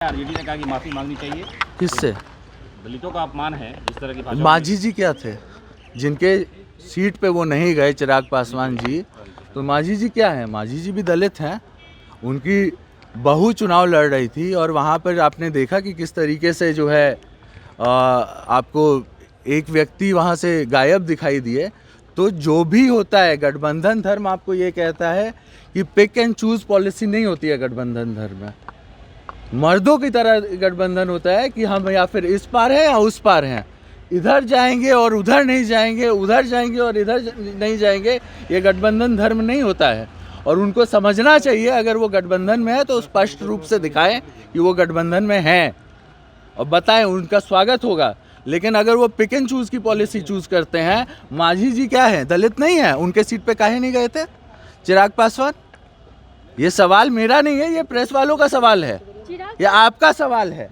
RJD ने कहा कि माफी मांगनी चाहिए। किससे? दलितों का अपमान है जिस तरह की भाषा। मांझी जी क्या थे जिनके सीट पे वो नहीं गए, चिराग पासवान जी? तो मांझी जी क्या है? मांझी जी भी दलित हैं। उनकी बहू चुनाव लड़ रही थी और वहाँ पर आपने देखा कि किस तरीके से जो है आपको एक व्यक्ति वहाँ से गायब दिखाई दिए। तो जो भी होता है, गठबंधन धर्म आपको ये कहता है कि पिक एंड चूज पॉलिसी नहीं होती है गठबंधन धर्म में। मर्दों की तरह गठबंधन होता है कि हम या फिर इस पार हैं या उस पार हैं, इधर जाएंगे और उधर नहीं जाएंगे, उधर जाएंगे और इधर नहीं जाएंगे। ये गठबंधन धर्म नहीं होता है और उनको समझना चाहिए। अगर वो गठबंधन में है तो स्पष्ट रूप से दिखाएं कि वो गठबंधन में हैं और बताएं, उनका स्वागत होगा। लेकिन अगर वो पिक एंड चूज की पॉलिसी चूज करते हैं, मांझी जी क्या है, दलित नहीं है? उनके सीट पे काहे नहीं गए थे चिराग पासवान? ये सवाल मेरा नहीं है, ये प्रेस वालों का सवाल है, ये आपका सवाल है।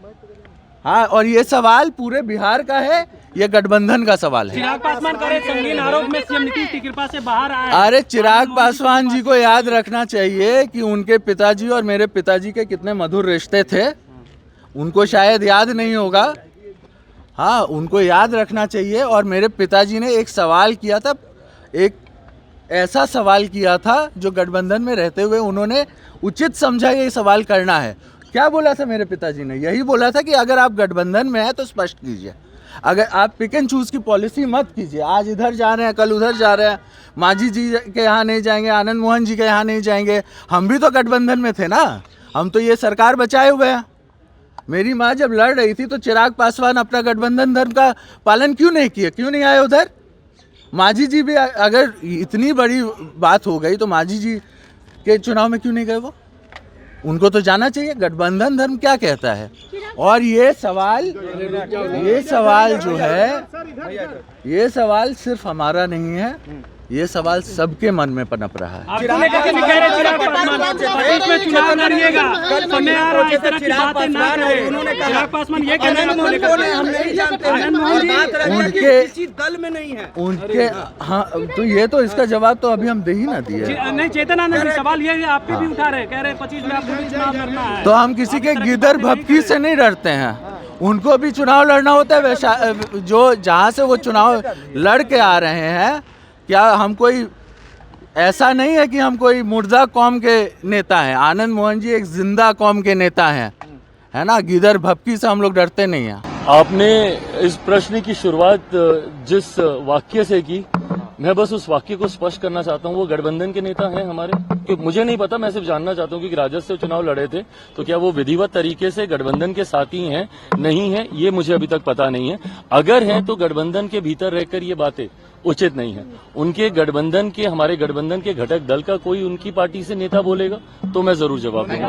हाँ, और ये सवाल पूरे बिहार का है, ये गठबंधन का सवाल है। चिराग पासवान करे संगीन आरोप में सीएम नीतीश की कृपा से बाहर आए। अरे चिराग पासवान जी को याद रखना चाहिए कि उनके पिताजी और मेरे पिताजी के कितने मधुर रिश्ते थे। उनको शायद याद नहीं होगा। हाँ, उनको याद रखना चाहिए। और मेरे पिताजी ने एक सवाल किया था, एक ऐसा सवाल किया था जो गठबंधन में रहते हुए उन्होंने उचित समझा ये सवाल करना है। क्या बोला था मेरे पिताजी ने? यही बोला था कि अगर आप गठबंधन में हैं तो स्पष्ट कीजिए, अगर आप पिक एंड चूज की पॉलिसी मत कीजिए। आज इधर जा रहे हैं, कल उधर जा रहे हैं, मांझी जी के यहाँ नहीं जाएंगे, आनंद मोहन जी के यहाँ नहीं जाएंगे। हम भी तो गठबंधन में थे ना, हम तो ये सरकार बचाए हुए हैं। मेरी माँ जब लड़ रही थी तो चिराग पासवान अपना गठबंधन धर्म का पालन क्यों नहीं किया, क्यों नहीं आए उधर? मांझी जी भी, अगर इतनी बड़ी बात हो गई तो मांझी जी के चुनाव में क्यों नहीं गए वो? उनको तो जाना चाहिए गठबंधन धर्म क्या कहता है। और ये सवाल जो है, ये सवाल सिर्फ हमारा नहीं है, ये सवाल सबके मन में पनप रहा है। उनके हाँ, तो ये तो इसका जवाब तो अभी हम दे ही ना दिए। नहीं, चेतनानंद सवाल ये आप पे भी उठा रहे, कह रहे 25 में आपको भी चुनाव लड़ना है। तो हम किसी के गिदर भपकी से नहीं डरते हैं, उनको भी चुनाव लड़ना होता है। वैसा जो जहाँ से वो चुनाव लड़ के आ रहे हैं, क्या हम कोई ऐसा नहीं है कि हम कोई मुर्दा कौम के नेता हैं। आनंद मोहन जी एक जिंदा कौम के नेता हैं, है ना। गिदर भपकी से हम लोग डरते नहीं हैं। आपने इस प्रश्न की शुरुआत जिस वाक्य से की, मैं बस उस वाक्य को स्पष्ट करना चाहता हूँ। वो गठबंधन के नेता हैं हमारे, कि मुझे नहीं पता, मैं सिर्फ जानना चाहता हूँ कि राजद से चुनाव लड़े थे तो क्या वो विधिवत तरीके से गठबंधन के साथी हैं, नहीं है, ये मुझे अभी तक पता नहीं है। अगर हैं तो गठबंधन के भीतर रहकर ये बातें उचित नहीं है। उनके गठबंधन के, हमारे गठबंधन के घटक दल का कोई उनकी पार्टी से नेता बोलेगा तो मैं जरूर जवाब दूंगा।